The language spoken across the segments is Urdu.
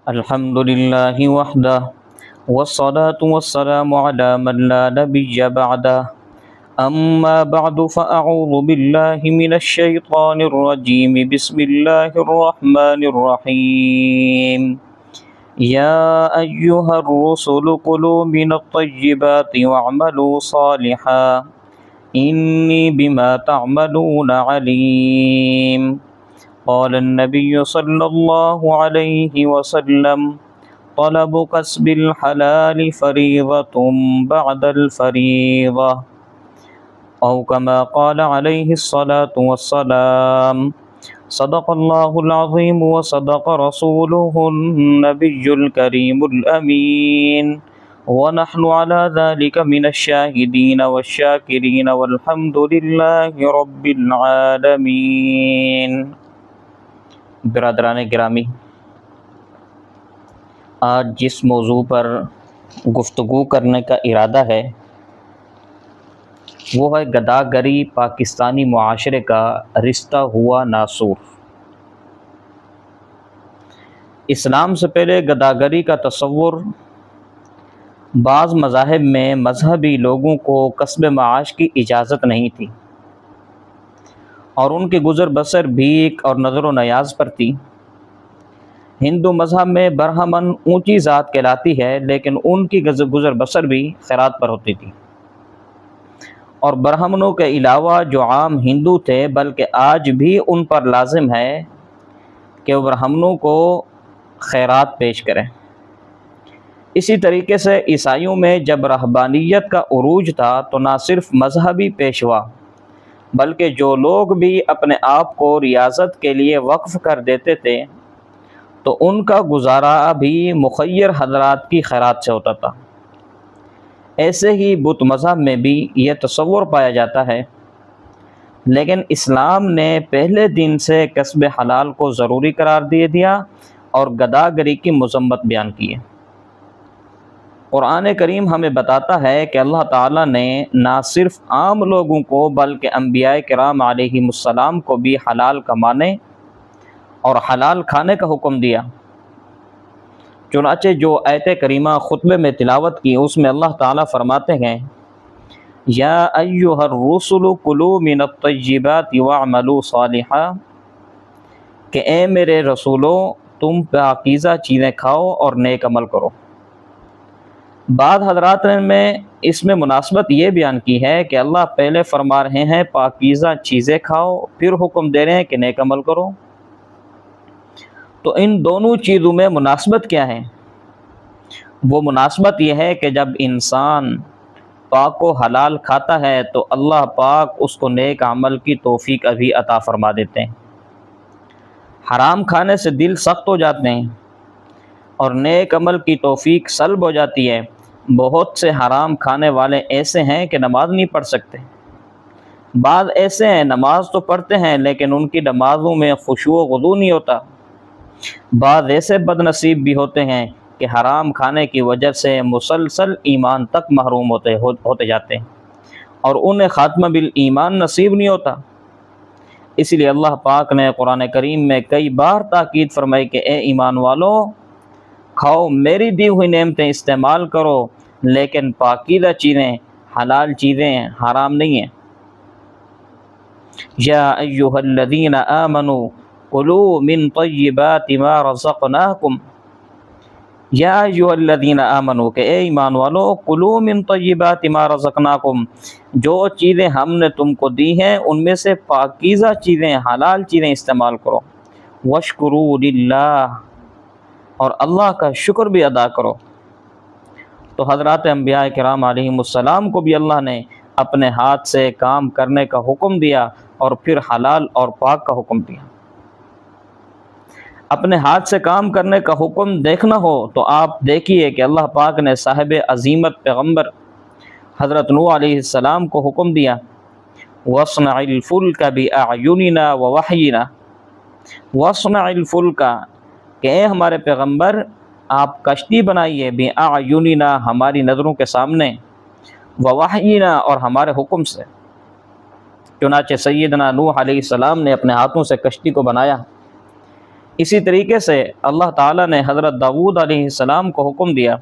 الحمد للہ وحدہ والصلاة والسلام علی من لا نبی بعدہ اما بعد فاعوذ باللہ من الشیطان الرجیم بسم اللہ الرحمن الرحیم یا ایہا الرسل کلوا من الطیبات واعملوا صالحا انی بما تعملون علیم قال النبی صلی اللہ علیہ وسلم طلب کسب الحلال فریضۃ بعد الفریضہ او کما قال علیہ الصلاة والسلام صدق اللہ العظیم وصدق رسولہ النبی الکریم الامین ونحن على ذلك من الشاہدین والشاکرین والحمد للہ رب العالمین۔ برادران گرامی، آج جس موضوع پر گفتگو کرنے کا ارادہ ہے وہ ہے گداگری پاکستانی معاشرے کا رشتہ ہوا ناسور۔ اسلام سے پہلے گداگری کا تصور بعض مذاہب میں مذہبی لوگوں کو کسب معاش کی اجازت نہیں تھی اور ان کی گزر بسر بھیک اور نظر و نیاز پر تھی۔ ہندو مذہب میں برہمن اونچی ذات کہلاتی ہے، لیکن ان کی گزر بسر بھی خیرات پر ہوتی تھی، اور برہمنوں کے علاوہ جو عام ہندو تھے بلکہ آج بھی ان پر لازم ہے کہ وہ برہمنوں کو خیرات پیش کریں۔ اسی طریقے سے عیسائیوں میں جب رہبانیت کا عروج تھا تو نہ صرف مذہبی پیشوا بلکہ جو لوگ بھی اپنے آپ کو ریاضت کے لیے وقف کر دیتے تھے تو ان کا گزارا بھی مخیر حضرات کی خیرات سے ہوتا تھا۔ ایسے ہی بت مذہب میں بھی یہ تصور پایا جاتا ہے، لیکن اسلام نے پہلے دن سے کسب حلال کو ضروری قرار دے دیا اور گداگری کی مذمت بیان کی ہے۔ قرآن کریم ہمیں بتاتا ہے کہ اللہ تعالیٰ نے نہ صرف عام لوگوں کو بلکہ انبیاء کرام علیہم السلام کو بھی حلال کمانے اور حلال کھانے کا حکم دیا۔ چنانچہ جو آیت کریمہ خطبے میں تلاوت کی اس میں اللہ تعالیٰ فرماتے ہیں یا ایھا الرسل کلوا من الطیبات واعملوا صالحا، کہ اے میرے رسولو تم پاکیزہ چیزیں کھاؤ اور نیک عمل کرو۔ بعض حضرات نے اس میں مناسبت یہ بیان کی ہے کہ اللہ پہلے فرما رہے ہیں پاکیزہ چیزیں کھاؤ، پھر حکم دے رہے ہیں کہ نیک عمل کرو، تو ان دونوں چیزوں میں مناسبت کیا ہے؟ وہ مناسبت یہ ہے کہ جب انسان پاک و حلال کھاتا ہے تو اللہ پاک اس کو نیک عمل کی توفیق ابھی عطا فرما دیتے ہیں۔ حرام کھانے سے دل سخت ہو جاتے ہیں اور نیک عمل کی توفیق سلب ہو جاتی ہے۔ بہت سے حرام کھانے والے ایسے ہیں کہ نماز نہیں پڑھ سکتے، بعض ایسے ہیں نماز تو پڑھتے ہیں لیکن ان کی نمازوں میں خشوع و خضوع نہیں ہوتا، بعض ایسے بد نصیب بھی ہوتے ہیں کہ حرام کھانے کی وجہ سے مسلسل ایمان تک محروم ہوتے جاتے ہیں اور انہیں خاتمہ بالایمان نصیب نہیں ہوتا۔ اس لیے اللہ پاک نے قرآن کریم میں کئی بار تاکید فرمائی کہ اے ایمان والو، کھاؤ، میری دی ہوئی نعمتیں استعمال کرو، لیکن پاکیزہ چیزیں، حلال چیزیں، حرام نہیں ہیں۔ یا ایھا الذین آمنوا کلوا من طیبات ما رزقناکم، یا ایھا الذین آمنوا، کہ اے ایمان والو، کلوا من طیبات ما رزقناکم، جو چیزیں ہم نے تم کو دی ہیں ان میں سے پاکیزہ چیزیں، حلال چیزیں استعمال کرو، واشکروا للہ، اور اللہ کا شکر بھی ادا کرو۔ تو حضرات انبیاء کرام علیہم السلام کو بھی اللہ نے اپنے ہاتھ سے کام کرنے کا حکم دیا اور پھر حلال اور پاک کا حکم دیا۔ اپنے ہاتھ سے کام کرنے کا حکم دیکھنا ہو تو آپ دیکھیے کہ اللہ پاک نے صاحب عظیمت پیغمبر حضرت نوح علیہ السلام کو حکم دیا وَاصْنَعِ الْفُلْكَ بِأَعْيُنِنَا وَوَحْيِنَا، وَاصْنَعِ الْفُلْكَ، کہ اے ہمارے پیغمبر آپ کشتی بنائیے، بِأَعْيُنِنَا، ہماری نظروں کے سامنے، وَوَحْيِنَا، اور ہمارے حکم سے۔ چنانچہ سیدنا نوح علیہ السلام نے اپنے ہاتھوں سے کشتی کو بنایا۔ اسی طریقے سے اللہ تعالیٰ نے حضرت داؤد علیہ السلام کو حکم دیا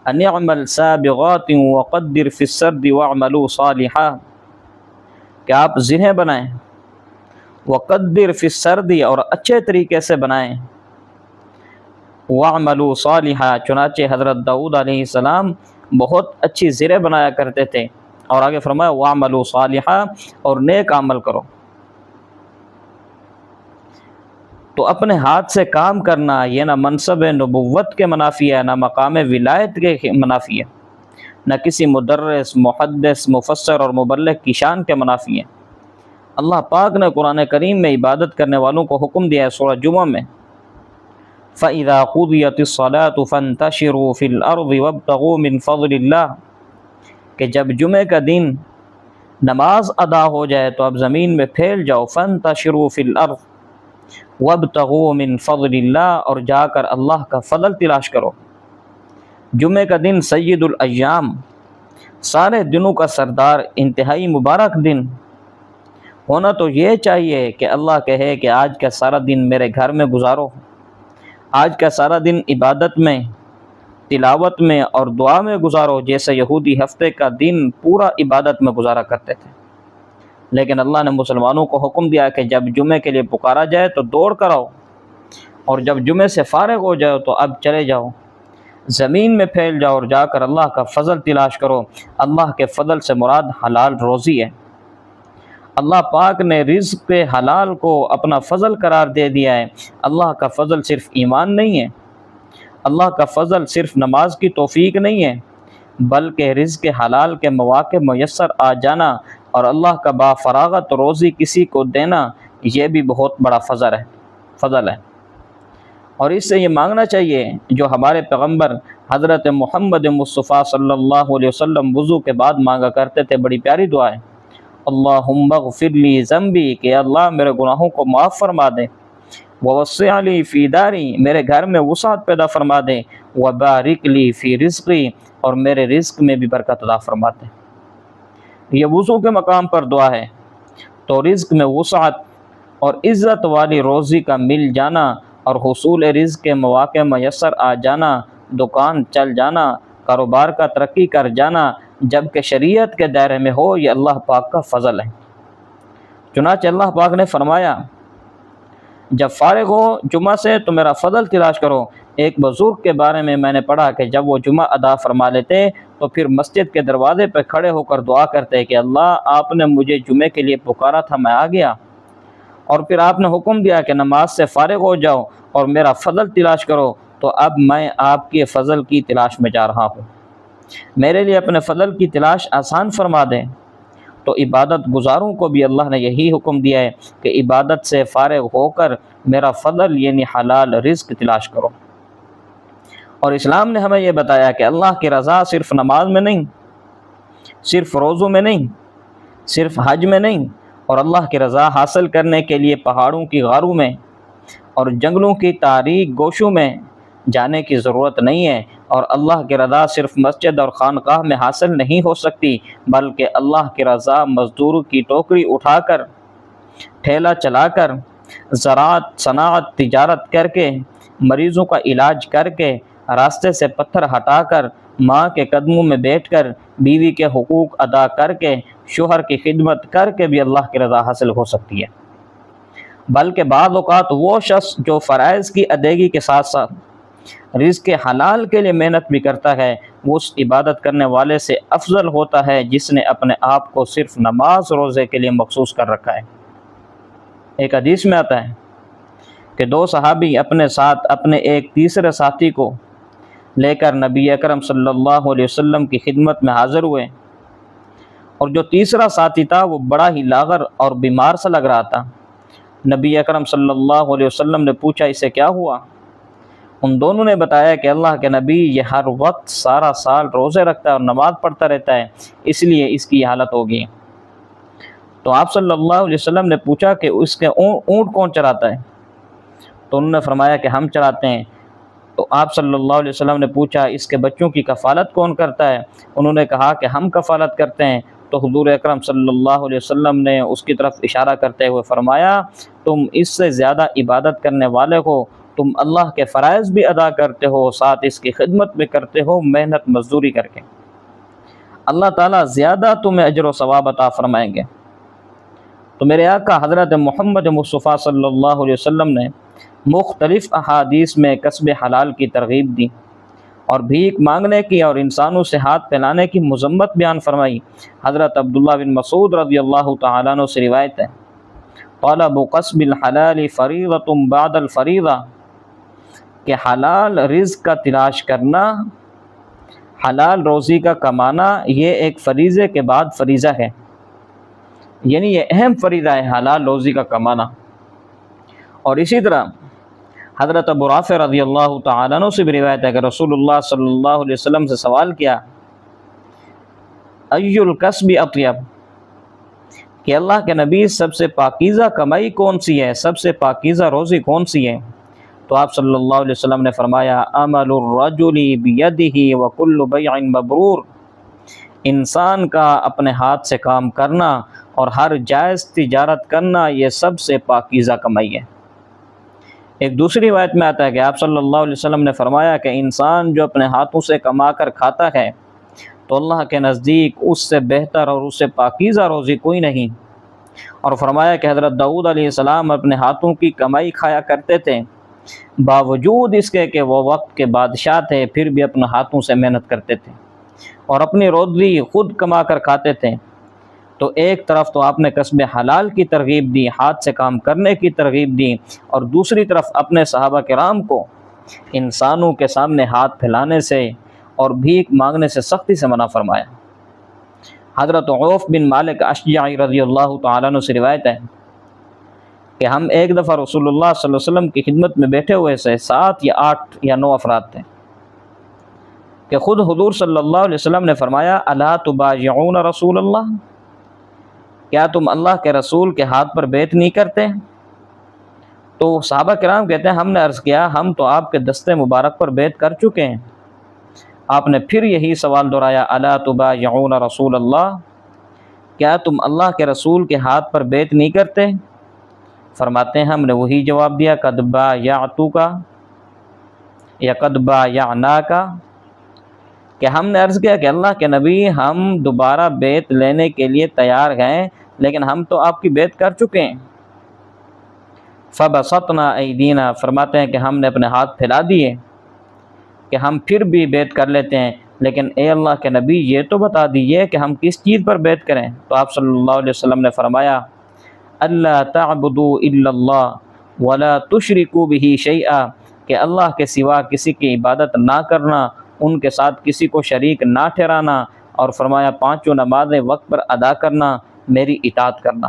ان اعمل سابغات وقدر فی السرد واعملوا صالحا، کہ آپ زرہیں بنائیں، وقدر فی السرد، اور اچھے طریقے سے بنائیں، واعملوا صالحا، چنانچہ حضرت داؤد علیہ السلام بہت اچھی زرہیں بنایا کرتے تھے، اور آگے فرمایا واعملوا صالحا، اور نیک عمل کرو۔ تو اپنے ہاتھ سے کام کرنا یہ نہ منصب نبوت کے منافی ہے، نہ مقام ولایت کے منافی ہے، نہ کسی مدرس، محدث، مفسر اور مبلغ کی شان کے منافی ہے۔ اللہ پاک نے قرآن کریم میں عبادت کرنے والوں کو حکم دیا ہے سورہ جمعہ میں فَإِذَا قُضِيَتِ الصَّلَاةُ فَانتَشِرُوا فِي الْأَرْضِ وَابْتَغُوا مِنْ فَضْلِ اللَّهِ، کہ جب جمعے کا دن نماز ادا ہو جائے تو اب زمین میں پھیل جاؤ، فَانتَشِرُوا فِي الْأَرْضِ وَابْتَغُوا مِنْ فَضْلِ اللَّهِ، اور جا کر اللہ کا فضل تلاش کرو۔ جمعے کا دن سید الایام، سارے دنوں کا سردار، انتہائی مبارک دن ہونا تو یہ چاہیے کہ اللہ کہے کہ آج کا سارا دن میرے گھر میں گزارو، آج کا سارا دن عبادت میں، تلاوت میں اور دعا میں گزارو، جیسے یہودی ہفتے کا دن پورا عبادت میں گزارا کرتے تھے۔ لیکن اللہ نے مسلمانوں کو حکم دیا کہ جب جمعے کے لیے پکارا جائے تو دوڑ کر آؤ، اور جب جمعے سے فارغ ہو جاؤ تو اب چلے جاؤ، زمین میں پھیل جاؤ اور جا کر اللہ کا فضل تلاش کرو۔ اللہ کے فضل سے مراد حلال روزی ہے۔ اللہ پاک نے رزق کے حلال کو اپنا فضل قرار دے دیا ہے۔ اللہ کا فضل صرف ایمان نہیں ہے، اللہ کا فضل صرف نماز کی توفیق نہیں ہے، بلکہ رزق حلال کے مواقع میسر آ جانا اور اللہ کا با فراغت روزی کسی کو دینا، یہ بھی بہت بڑا فضل ہے۔ اور اس سے یہ مانگنا چاہیے جو ہمارے پیغمبر حضرت محمد مصطفیٰ صلی اللہ علیہ وسلم وضو کے بعد مانگا کرتے تھے، بڑی پیاری دعا ہے، اللہم اغفر لی ذنبی، کہ اللہ میرے گناہوں کو معاف فرما دے، ووسع لی فی داری، میرے گھر میں وسعت پیدا فرما دے، وبارک لی فی رزقی، اور میرے رزق میں بھی برکت عطا فرما دے۔ یہ وضو کے مقام پر دعا ہے، تو رزق میں وسعت اور عزت والی روزی کا مل جانا اور حصول رزق کے مواقع میسر آ جانا، دکان چل جانا، کاروبار کا ترقی کر جانا، جبکہ شریعت کے دائرے میں ہو، یہ اللہ پاک کا فضل ہے۔ چنانچہ اللہ پاک نے فرمایا جب فارغ ہو جمعہ سے تو میرا فضل تلاش کرو۔ ایک بزرگ کے بارے میں نے پڑھا کہ جب وہ جمعہ ادا فرما لیتے تو پھر مسجد کے دروازے پہ کھڑے ہو کر دعا کرتے کہ اللہ آپ نے مجھے جمعے کے لیے پکارا تھا، میں آ گیا، اور پھر آپ نے حکم دیا کہ نماز سے فارغ ہو جاؤ اور میرا فضل تلاش کرو، تو اب میں آپ کے فضل کی تلاش میں جا رہا ہوں، میرے لیے اپنے فضل کی تلاش آسان فرما دیں۔ تو عبادت گزاروں کو بھی اللہ نے یہی حکم دیا ہے کہ عبادت سے فارغ ہو کر میرا فضل یعنی حلال رزق تلاش کرو۔ اور اسلام نے ہمیں یہ بتایا کہ اللہ کی رضا صرف نماز میں نہیں، صرف روزوں میں نہیں، صرف حج میں نہیں، اور اللہ کی رضا حاصل کرنے کے لیے پہاڑوں کی غاروں میں اور جنگلوں کی تاریک گوشوں میں جانے کی ضرورت نہیں ہے، اور اللہ کی رضا صرف مسجد اور خانقاہ میں حاصل نہیں ہو سکتی، بلکہ اللہ کی رضا مزدوروں کی ٹوکری اٹھا کر، ٹھیلا چلا کر، زراعت، صناعت، تجارت کر کے، مریضوں کا علاج کر کے، راستے سے پتھر ہٹا کر، ماں کے قدموں میں بیٹھ کر، بیوی کے حقوق ادا کر کے، شوہر کی خدمت کر کے بھی اللہ کی رضا حاصل ہو سکتی ہے۔ بلکہ بعض اوقات وہ شخص جو فرائض کی ادائیگی کے ساتھ ساتھ رزق حلال کے لیے محنت بھی کرتا ہے، وہ اس عبادت کرنے والے سے افضل ہوتا ہے جس نے اپنے آپ کو صرف نماز روزے کے لیے مخصوص کر رکھا ہے۔ ایک حدیث میں آتا ہے کہ دو صحابی اپنے ساتھ اپنے ایک تیسرے ساتھی کو لے کر نبی اکرم صلی اللہ علیہ وسلم کی خدمت میں حاضر ہوئے، اور جو تیسرا ساتھی تھا وہ بڑا ہی لاغر اور بیمار سا لگ رہا تھا۔ نبی اکرم صلی اللہ علیہ وسلم نے پوچھا اسے کیا ہوا؟ ان دونوں نے بتایا کہ اللہ کے نبی یہ ہر وقت سارا سال روزے رکھتا ہے اور نماز پڑھتا رہتا ہے، اس لیے اس کی حالت ہوگی۔ تو آپ صلی اللہ علیہ وسلم نے پوچھا کہ اس کے اونٹ کون چراتا ہے؟ تو انہوں نے فرمایا کہ ہم چراتے ہیں۔ تو آپ صلی اللہ علیہ وسلم نے پوچھا اس کے بچوں کی کفالت کون کرتا ہے؟ انہوں نے کہا کہ ہم کفالت کرتے ہیں۔ تو حضور اکرم صلی اللہ علیہ وسلم نے اس کی طرف اشارہ کرتے ہوئے فرمایا تم اس سے زیادہ عبادت کرنے والے ہو، تم اللہ کے فرائض بھی ادا کرتے ہو، ساتھ اس کی خدمت بھی کرتے ہو محنت مزدوری کر کے، اللہ تعالیٰ زیادہ تمہیں اجر و ثواب عطا فرمائیں گے۔ تو میرے آقا حضرت محمد مصطفیٰ صلی اللہ علیہ وسلم نے مختلف احادیث میں کسب حلال کی ترغیب دی اور بھیک مانگنے کی اور انسانوں سے ہاتھ پھیلانے کی مذمت بیان فرمائی۔ حضرت عبداللہ بن مسعود رضی اللہ تعالیٰ عنہ سے روایت ہے، طلب قصب الحلال فریضۃ بعد الفریضہ، کہ حلال رزق کا تلاش کرنا، حلال روزی کا کمانا یہ ایک فریضے کے بعد فریضہ ہے، یعنی یہ اہم فریضہ ہے حلال روزی کا کمانا۔ اور اسی طرح حضرت ابو رافع رضی اللہ تعالیٰ عنہ سے بھی روایت ہے کہ رسول اللہ صلی اللہ علیہ وسلم سے سوال کیا، ای الکسب اطیب، کہ اللہ کے نبی سب سے پاکیزہ کمائی کون سی ہے، سب سے پاکیزہ روزی کون سی ہے؟ تو آپ صلی اللہ علیہ وسلم نے فرمایا، عمل الرجل بیدہ وکل بیع مبرور، انسان کا اپنے ہاتھ سے کام کرنا اور ہر جائز تجارت کرنا یہ سب سے پاکیزہ کمائی ہے۔ ایک دوسری روایت میں آتا ہے کہ آپ صلی اللہ علیہ وسلم نے فرمایا کہ انسان جو اپنے ہاتھوں سے کما کر کھاتا ہے تو اللہ کے نزدیک اس سے بہتر اور اس سے پاکیزہ روزی کوئی نہیں۔ اور فرمایا کہ حضرت داؤد علیہ السلام اپنے ہاتھوں کی کمائی کھایا کرتے تھے، باوجود اس کے کہ وہ وقت کے بادشاہ تھے پھر بھی اپنے ہاتھوں سے محنت کرتے تھے اور اپنی روزی خود کما کر کھاتے تھے۔ تو ایک طرف تو آپ نے کسب حلال کی ترغیب دی، ہاتھ سے کام کرنے کی ترغیب دی، اور دوسری طرف اپنے صحابہ کرام کو انسانوں کے سامنے ہاتھ پھیلانے سے اور بھیک مانگنے سے سختی سے منع فرمایا۔ حضرت عوف بن مالک اشجعی رضی اللہ تعالیٰ عنہ سے روایت ہے کہ ہم ایک دفعہ رسول اللہ صلی اللہ علیہ وسلم کی خدمت میں بیٹھے ہوئے سے 7 یا 8 یا 9 افراد تھے کہ خود حضور صلی اللہ علیہ وسلم نے فرمایا، الا تبایعون رسول اللہ، کیا تم اللہ کے رسول کے ہاتھ پر بیعت نہیں کرتے؟ تو صحابہ کرام کہتے ہیں ہم نے عرض کیا ہم تو آپ کے دستے مبارک پر بیعت کر چکے ہیں۔ آپ نے پھر یہی سوال دہرایا، الا تبایعون رسول اللہ، کیا تم اللہ کے رسول کے ہاتھ پر بیعت نہیں کرتے؟ فرماتے ہیں ہم نے وہی جواب دیا، قد بایعتک یا قد بایعناک، کہ ہم نے عرض کیا کہ اللہ کے نبی ہم دوبارہ بیعت لینے کے لیے تیار ہیں لیکن ہم تو آپ کی بیعت کر چکے ہیں۔ فبسطنا ایدینا، فرماتے ہیں کہ ہم نے اپنے ہاتھ پھیلا دیے کہ ہم پھر بھی بیعت کر لیتے ہیں، لیکن اے اللہ کے نبی یہ تو بتا دیجئے کہ ہم کس چیز پر بیعت کریں؟ تو آپ صلی اللہ علیہ وسلم نے فرمایا، اللہ تعبدوا الا اللہ ولا تشرکوا بہ شیئا، کہ اللہ کے سوا کسی کی عبادت نہ کرنا، ان کے ساتھ کسی کو شریک نہ ٹھہرانا، اور فرمایا 5 نمازیں وقت پر ادا کرنا، میری اطاعت کرنا،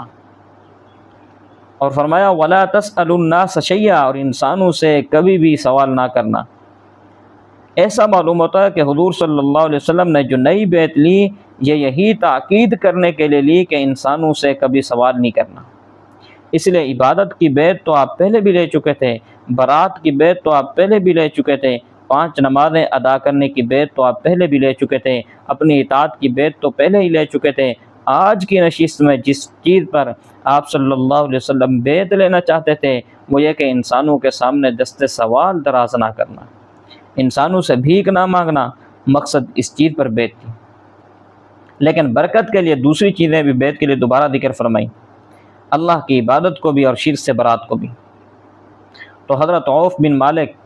اور فرمایا ولا تسألوا الناس شیئا، اور انسانوں سے کبھی بھی سوال نہ کرنا۔ ایسا معلوم ہوتا ہے کہ حضور صلی اللہ علیہ وسلم نے جو نئی بیعت لی یہ یہی تاکید کرنے کے لیے لی کہ انسانوں سے کبھی سوال نہیں کرنا۔ اس لیے عبادت کی بیعت تو آپ پہلے بھی لے چکے تھے، برات کی بیعت تو آپ پہلے بھی لے چکے تھے، 5 نمازیں ادا کرنے کی بیعت تو آپ پہلے بھی لے چکے تھے، اپنی اطاعت کی بیعت تو پہلے ہی لے چکے تھے۔ آج کی نشست میں جس چیز پر آپ صلی اللہ علیہ وسلم بیعت لینا چاہتے تھے وہ یہ کہ انسانوں کے سامنے دست سوال دراز نہ کرنا، انسانوں سے بھیک نہ مانگنا، مقصد اس چیز پر بیعت تھی۔ لیکن برکت کے لیے دوسری چیزیں بھی بیعت کے لیے دوبارہ ذکر فرمائی، اللہ کی عبادت کو بھی اور شرک سے برات کو بھی۔ تو حضرت عوف بن مالک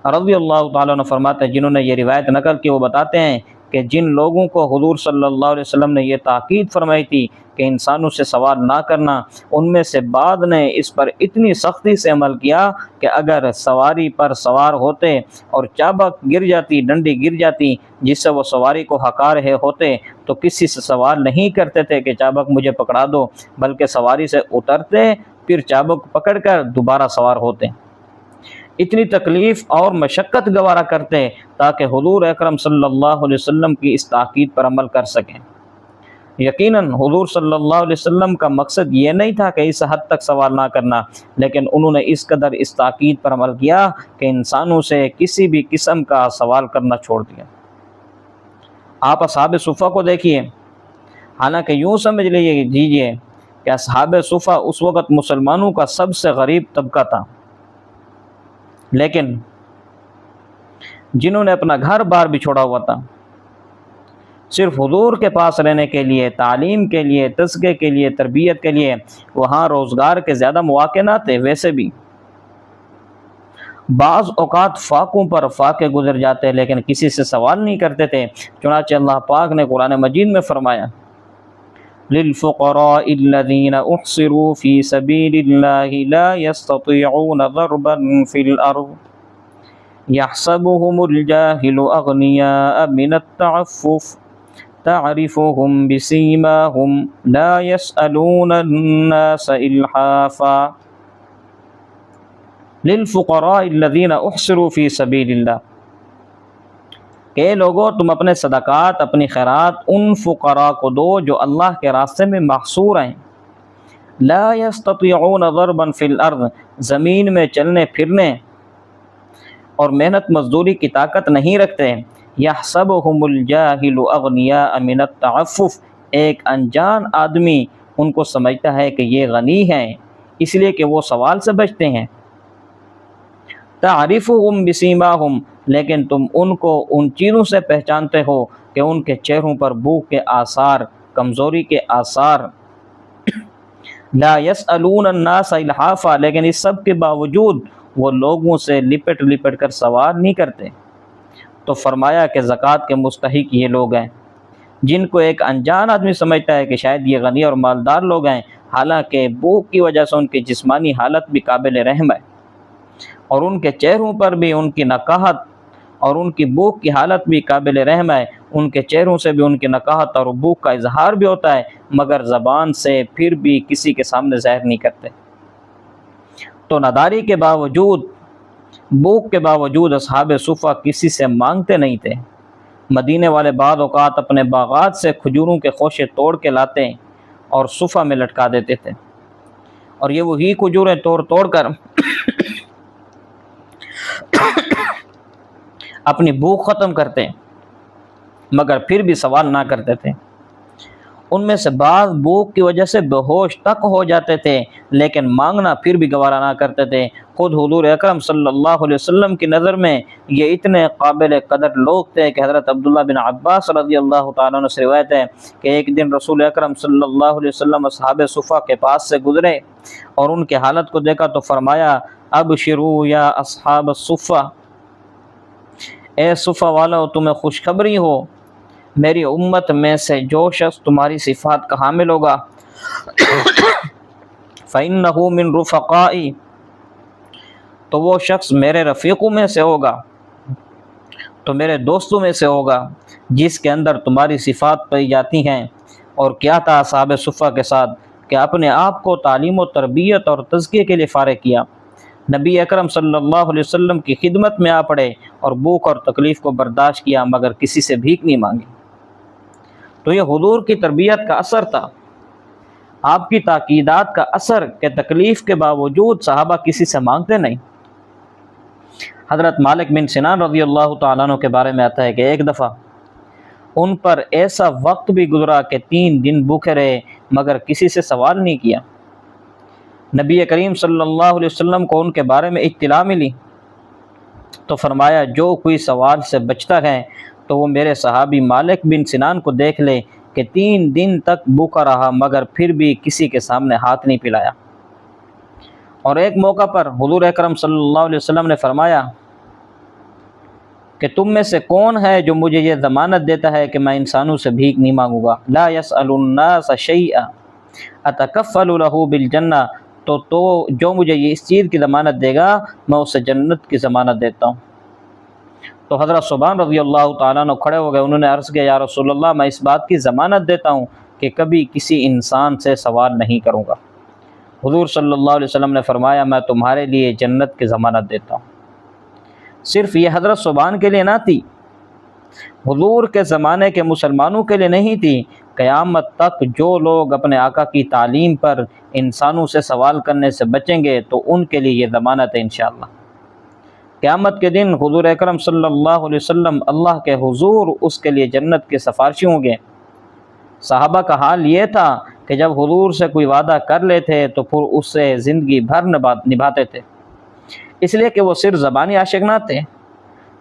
رضی اللہ تعالیٰ عنہ فرماتے ہیں، جنہوں نے یہ روایت نقل کی، وہ بتاتے ہیں کہ جن لوگوں کو حضور صلی اللہ علیہ وسلم نے یہ تاکید فرمائی تھی کہ انسانوں سے سوال نہ کرنا، ان میں سے بعد نے اس پر اتنی سختی سے عمل کیا کہ اگر سواری پر سوار ہوتے اور چابک گر جاتی، ڈنڈی گر جاتی جس سے وہ سواری کو ہکا رہے ہوتے تو کسی سے سوال نہیں کرتے تھے کہ چابک مجھے پکڑا دو، بلکہ سواری سے اترتے پھر چابک پکڑ کر دوبارہ سوار ہوتے، اتنی تکلیف اور مشقت گوارا کرتے تاکہ حضور اکرم صلی اللہ علیہ وسلم کی اس تاکید پر عمل کر سکیں۔ یقیناً حضور صلی اللہ علیہ وسلم کا مقصد یہ نہیں تھا کہ اس حد تک سوال نہ کرنا، لیکن انہوں نے اس قدر اس تاکید پر عمل کیا کہ انسانوں سے کسی بھی قسم کا سوال کرنا چھوڑ دیا۔ آپ اصحاب صفہ کو دیکھیے، حالانکہ یوں سمجھ لیجیے کہ اصحاب صفہ اس وقت مسلمانوں کا سب سے غریب طبقہ تھا، لیکن جنہوں نے اپنا گھر بار بھی چھوڑا ہوا تھا، صرف حضور کے پاس رہنے کے لیے، تعلیم کے لیے، تزکیے کے لیے، تربیت کے لیے، وہاں روزگار کے زیادہ مواقع نہ تھے، ویسے بھی بعض اوقات فاقوں پر فاقے گزر جاتے لیکن کسی سے سوال نہیں کرتے تھے۔ چنانچہ اللہ پاک نے قرآن مجید میں فرمایا للفقراء الذين احصروا في سبيل الله لا يستطيعون ضربا في الارض يحسبهم الجاهل اغنياء من التعفف تعرفهم بسيماهم لا يسألون الناس الحافا للفقراء الذين احصروا في سبيل الله، کہ لوگوں تم اپنے صدقات، اپنی خیرات ان فقراء کو دو جو اللہ کے راستے میں محصور ہیں، لا يستطيعون ضربا في الارض، زمین میں چلنے پھرنے اور محنت مزدوری کی طاقت نہیں رکھتے، يحسبهم الجاهل اغنياء من التعفف، ایک انجان آدمی ان کو سمجھتا ہے کہ یہ غنی ہیں اس لیے کہ وہ سوال سے بچتے ہیں، تعرفهم بسیماهم، لیکن تم ان کو ان چیزوں سے پہچانتے ہو کہ ان کے چہروں پر بھوک کے آثار، کمزوری کے آثار، لا يسألون الناس الحافا، لیکن اس سب کے باوجود وہ لوگوں سے لپٹ لپٹ کر سوال نہیں کرتے۔ تو فرمایا کہ زکوٰۃ کے مستحق یہ لوگ ہیں جن کو ایک انجان آدمی سمجھتا ہے کہ شاید یہ غنی اور مالدار لوگ ہیں، حالانکہ بھوک کی وجہ سے ان کی جسمانی حالت بھی قابل رحم ہے، اور ان کے چہروں پر بھی ان کی نقاہت اور ان کی بھوک کی حالت بھی قابل رحم ہے، ان کے چہروں سے بھی ان کی نقاہت اور بھوک کا اظہار بھی ہوتا ہے، مگر زبان سے پھر بھی کسی کے سامنے ظاہر نہیں کرتے۔ تو ناداری کے باوجود، بھوک کے باوجود اصحاب صفہ کسی سے مانگتے نہیں تھے۔ مدینے والے بعض اوقات اپنے باغات سے کھجوروں کے خوشے توڑ کے لاتے اور صفہ میں لٹکا دیتے تھے، اور یہ وہی کھجوریں توڑ کر اپنی بھوک ختم کرتے مگر پھر بھی سوال نہ کرتے تھے۔ ان میں سے بعض بھوک کی وجہ سے بے ہوش تک ہو جاتے تھے لیکن مانگنا پھر بھی گوارا نہ کرتے تھے۔ خود حضور اکرم صلی اللہ علیہ وسلم کی نظر میں یہ اتنے قابل قدر لوگ تھے کہ حضرت عبداللہ بن عباس رضی اللہ تعالیٰ عنہ سے روایت ہے کہ ایک دن رسول اکرم صلی اللہ علیہ وسلم اصحاب صفہ کے پاس سے گزرے اور ان کی حالت کو دیکھا تو فرمایا ابشروا یا اصحاب الصفہ، اے صفہ والو تمہیں خوشخبری ہو، میری امت میں سے جو شخص تمہاری صفات کا حامل ہوگا فَإِنَّهُ مِن رُفَقَائِي، تو وہ شخص میرے رفیقوں میں سے ہوگا، تو میرے دوستوں میں سے ہوگا جس کے اندر تمہاری صفات پائی جاتی ہیں۔ اور کیا تھا اصحاب صفہ کے ساتھ کہ اپنے آپ کو تعلیم و تربیت اور تزکیے کے لیے فارغ کیا، نبی اکرم صلی اللہ علیہ وسلم کی خدمت میں آ پڑے اور بھوک اور تکلیف کو برداشت کیا مگر کسی سے بھیک نہیں مانگی۔ تو یہ حضور کی تربیت کا اثر تھا، آپ کی تاکیدات کا اثر کہ تکلیف کے باوجود صحابہ کسی سے مانگتے نہیں۔ حضرت مالک بن سنان رضی اللہ تعالیٰ عنہ کے بارے میں آتا ہے کہ ایک دفعہ ان پر ایسا وقت بھی گزرا کہ 3 دن بھوکے رہے مگر کسی سے سوال نہیں کیا۔ نبی کریم صلی اللہ علیہ وسلم کو ان کے بارے میں اطلاع ملی تو فرمایا جو کوئی سوال سے بچتا ہے تو وہ میرے صحابی مالک بن سنان کو دیکھ لے کہ 3 دن تک بھوکا رہا مگر پھر بھی کسی کے سامنے ہاتھ نہیں پھیلایا۔ اور ایک موقع پر حضور اکرم صلی اللہ علیہ وسلم نے فرمایا کہ تم میں سے کون ہے جو مجھے یہ ضمانت دیتا ہے کہ میں انسانوں سے بھیک نہیں مانگوں گا، لا يسأل الناس شيئا اتکفل له بالجنہ، تو جو مجھے یہ اس چیز کی ضمانت دے گا میں اسے جنت کی ضمانت دیتا ہوں۔ تو حضرت صبان رضی اللہ تعالیٰ عنہ کھڑے ہو گئے، انہوں نے عرض کیا یا رسول اللہ میں اس بات کی ضمانت دیتا ہوں کہ کبھی کسی انسان سے سوال نہیں کروں گا۔ حضور صلی اللہ علیہ وسلم نے فرمایا میں تمہارے لیے جنت کی ضمانت دیتا ہوں۔ صرف یہ حضرت صبان کے لیے نہ تھی، حضور کے زمانے کے مسلمانوں کے لیے نہیں تھی، قیامت تک جو لوگ اپنے آقا کی تعلیم پر انسانوں سے سوال کرنے سے بچیں گے تو ان کے لیے یہ ضمانت ہے انشاءاللہ۔ قیامت کے دن حضور اکرم صلی اللہ علیہ وسلم اللہ کے حضور اس کے لیے جنت کے سفارشی ہوں گے۔ صحابہ کا حال یہ تھا کہ جب حضور سے کوئی وعدہ کر لیتے تو پھر اس سے زندگی بھر نبھاتے تھے، اس لیے کہ وہ صرف زبانی عاشق نہ تھے،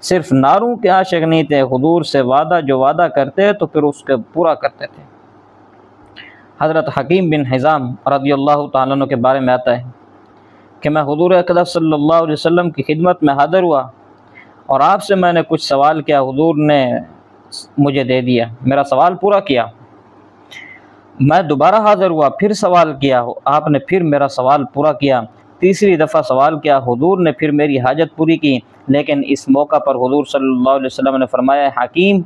صرف نعروں کے عاشق نہیں تھے، حضور سے جو وعدہ کرتے تو پھر اس کو پورا کرتے تھے۔ حضرت حکیم بن حزام رضی اللہ تعالیٰ عنہ کے بارے میں آتا ہے کہ میں حضور اقدس صلی اللہ علیہ وسلم کی خدمت میں حاضر ہوا اور آپ سے میں نے کچھ سوال کیا، حضور نے مجھے دے دیا، میرا سوال پورا کیا۔ میں دوبارہ حاضر ہوا، پھر سوال کیا، آپ نے پھر میرا سوال پورا کیا۔ تیسری دفعہ سوال کیا، حضور نے پھر میری حاجت پوری کی۔ لیکن اس موقع پر حضور صلی اللہ علیہ وسلم نے فرمایا، حکیم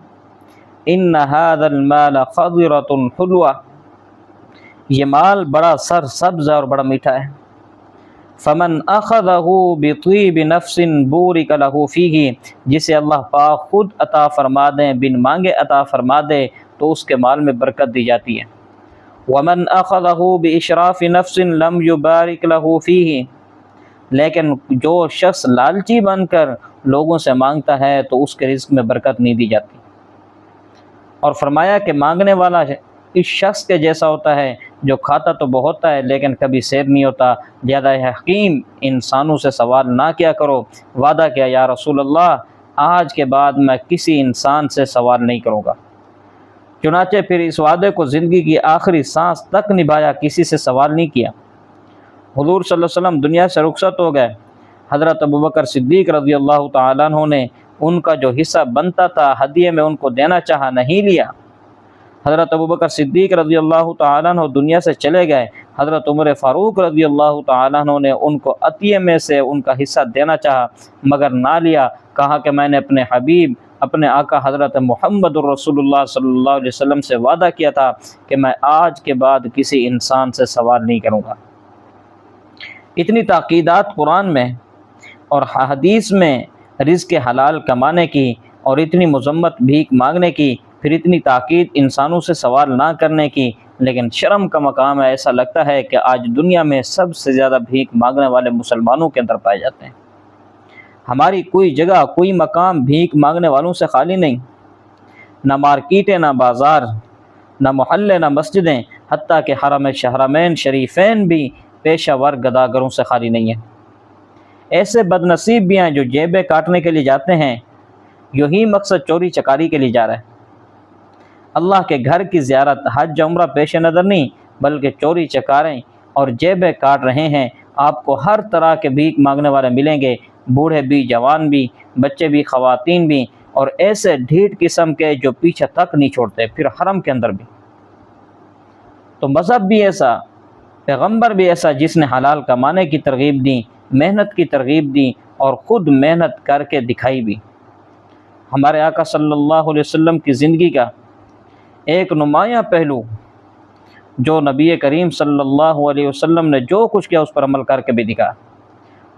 ان هذا المال خضرۃ حلوہ، یہ مال بڑا سر سبز اور بڑا میٹھا ہے۔ فمن اخذہ بطیب نفس بورک لہ فیہ، جسے اللہ پاک خود عطا فرما دیں، بن مانگے عطا فرما دے تو اس کے مال میں برکت دی جاتی ہے۔ ومن اخذہ باشراف نفس لم یبارک لہ فیہ، لیکن جو شخص لالچی بن کر لوگوں سے مانگتا ہے تو اس کے رزق میں برکت نہیں دی جاتی۔ اور فرمایا کہ مانگنے والا اس شخص کے جیسا ہوتا ہے جو کھاتا تو بہت ہے لیکن کبھی سیر نہیں ہوتا۔ زیادہ حکیم انسانوں سے سوال نہ کیا کرو۔ وعدہ کیا، یا رسول اللہ آج کے بعد میں کسی انسان سے سوال نہیں کروں گا۔ چنانچہ پھر اس وعدے کو زندگی کی آخری سانس تک نبھایا، کسی سے سوال نہیں کیا۔ حضور صلی اللہ علیہ وسلم دنیا سے رخصت ہو گئے۔ حضرت ابوبکر صدیق رضی اللہ تعالیٰ عنہ نے ان کا جو حصہ بنتا تھا ہدیے میں ان کو دینا چاہا، نہیں لیا۔ حضرت ابوبکر صدیق رضی اللہ تعالیٰ عنہ دنیا سے چلے گئے۔ حضرت عمر فاروق رضی اللہ تعالیٰ عنہ نے ان کو عطیے میں سے ان کا حصہ دینا چاہا مگر نہ لیا۔ کہا کہ میں نے اپنے حبیب، اپنے آقا حضرت محمد الرسول اللہ صلی اللہ علیہ وسلم سے وعدہ کیا تھا کہ میں آج کے بعد کسی انسان سے سوال نہیں کروں گا۔ اتنی تاکیدات قرآن میں اور حدیث میں رزق حلال کمانے کی، اور اتنی مذمت بھیک مانگنے کی، پھر اتنی تاکید انسانوں سے سوال نہ کرنے کی، لیکن شرم کا مقام ہے۔ ایسا لگتا ہے کہ آج دنیا میں سب سے زیادہ بھیک مانگنے والے مسلمانوں کے اندر پائے جاتے ہیں۔ ہماری کوئی جگہ، کوئی مقام بھیک مانگنے والوں سے خالی نہیں، نہ مارکیٹیں، نہ بازار، نہ محلے، نہ مسجدیں، حتیٰ کہ حرم شہرمین شریفین بھی پیشہ ور گداگروں سے خالی نہیں ہیں۔ ایسے بد نصیب بھی ہیں جو جیبیں کاٹنے کے لیے جاتے ہیں، یہی مقصد چوری چکاری کے لیے جا رہا ہے۔ اللہ کے گھر کی زیارت، حج عمرہ پیش نظر نہیں، بلکہ چوری چکاریں اور جیبیں کاٹ رہے ہیں۔ آپ کو ہر طرح کے بھیک مانگنے والے ملیں گے، بوڑھے بھی، جوان بھی، بچے بھی، خواتین بھی، اور ایسے ڈھیٹ قسم کے جو پیچھے تک نہیں چھوڑتے، پھر حرم کے اندر بھی۔ تو مذہب بھی ایسا، پیغمبر بھی ایسا جس نے حلال کمانے کی ترغیب دی، محنت کی ترغیب دی اور خود محنت کر کے دکھائی بھی۔ ہمارے آقا صلی اللہ علیہ وسلم کی زندگی کا ایک نمایاں پہلو جو نبی کریم صلی اللہ علیہ وسلم نے جو کچھ کیا اس پر عمل کر کے بھی دکھا۔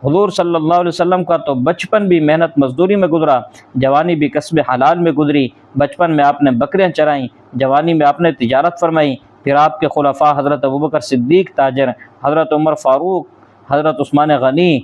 حضور صلی اللہ علیہ وسلم کا تو بچپن بھی محنت مزدوری میں گزرا، جوانی بھی کسب حلال میں گزری۔ بچپن میں آپ نے بکریاں چرائیں، جوانی میں آپ نے تجارت فرمائی۔ پھر آپ کے خلفاء حضرت ابوبکر صدیق تاجر، حضرت عمر فاروق، حضرت عثمان غنی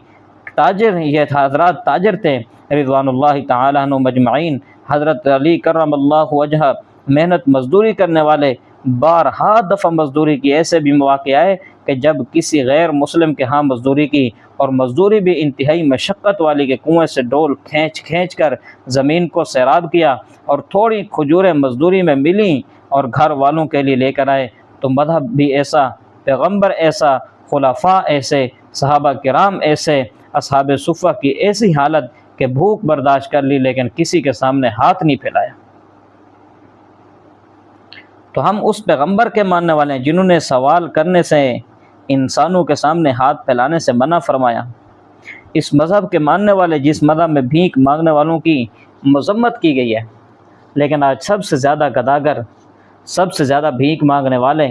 تاجر، یہ حضرات تاجر تھے رضوان اللہ تعالی عنہم اجمعین۔ حضرت علی کرم اللہ وجہہ محنت مزدوری کرنے والے، بارہا دفعہ مزدوری کی۔ ایسے بھی مواقع آئے کہ جب کسی غیر مسلم کے ہاں مزدوری کی، اور مزدوری بھی انتہائی مشقت والی، کے کنویں سے ڈول کھینچ کر زمین کو سیراب کیا، اور تھوڑی کھجوریں مزدوری میں ملیں اور گھر والوں کے لیے لے کر آئے۔ تو مذہب بھی ایسا، پیغمبر ایسا، خلفاء ایسے، صحابہ کرام ایسے، اصحاب صفہ کی ایسی حالت کہ بھوک برداشت کر لی لیکن کسی کے سامنے ہاتھ نہیں پھیلایا۔ تو ہم اس پیغمبر کے ماننے والے ہیں جنہوں نے سوال کرنے سے، انسانوں کے سامنے ہاتھ پھیلانے سے منع فرمایا۔ اس مذہب کے ماننے والے جس مذہب میں بھیک مانگنے والوں کی مذمت کی گئی ہے، لیکن آج سب سے زیادہ گداگر، سب سے زیادہ بھیک مانگنے والے،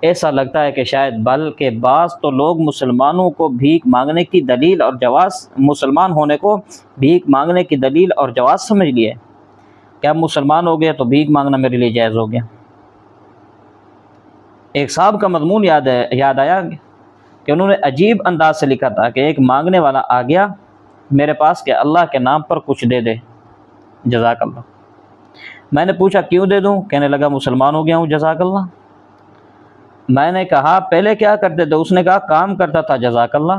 ایسا لگتا ہے کہ شاید بلکہ بعض تو لوگ مسلمانوں کو بھیک مانگنے کی دلیل اور جواز، مسلمان ہونے کو بھیک مانگنے کی دلیل اور جواز سمجھ لیے کہ اب مسلمان ہو گیا تو بھیک مانگنا میرے لیے جائز ہو گیا۔ ایک صاحب کا مضمون یاد آیا کہ انہوں نے عجیب انداز سے لکھا تھا کہ ایک مانگنے والا آ گیا میرے پاس کہ اللہ کے نام پر کچھ دے دے، جزاک اللہ۔ میں نے پوچھا کیوں دے دوں؟ کہنے لگا مسلمان ہو گیا ہوں جزاک اللہ۔ میں نے کہا پہلے کیا کرتے تھے؟ اس نے کہا کام کرتا تھا جزاک اللہ۔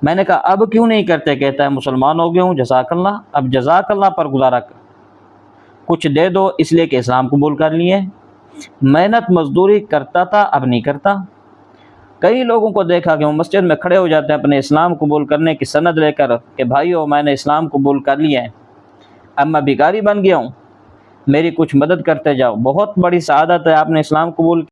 میں نے کہا اب کیوں نہیں کرتے؟ کہتا ہے مسلمان ہو گیا ہوں جزاک اللہ، اب جزاک اللہ پر گزارا کر، کچھ دے دو، اس لیے کہ اسلام قبول کر لیے۔ محنت مزدوری کرتا تھا، اب نہیں کرتا۔ کئی لوگوں کو دیکھا کہ وہ مسجد میں کھڑے ہو جاتے ہیں اپنے اسلام قبول کرنے کی سند لے کر کہ بھائیو میں نے اسلام قبول کر لیا ہے، اب میں بھکاری بن گیا ہوں، میری کچھ مدد کرتے جاؤ۔ بہت بڑی سعادت ہے آپ نے اسلام قبول